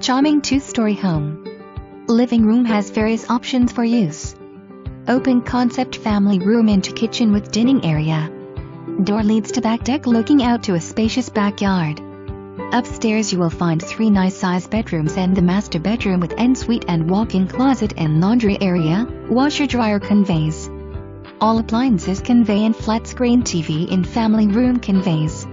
Charming two-story home. Living room has various options for use. Open concept family room into kitchen with dining area. Door leads to back deck looking out to a spacious backyard. Upstairs you will find 3 nice-sized bedrooms and the master bedroom with ensuite and walk-in closet and laundry area, washer-dryer conveys. All appliances convey and flat-screen TV in family room conveys.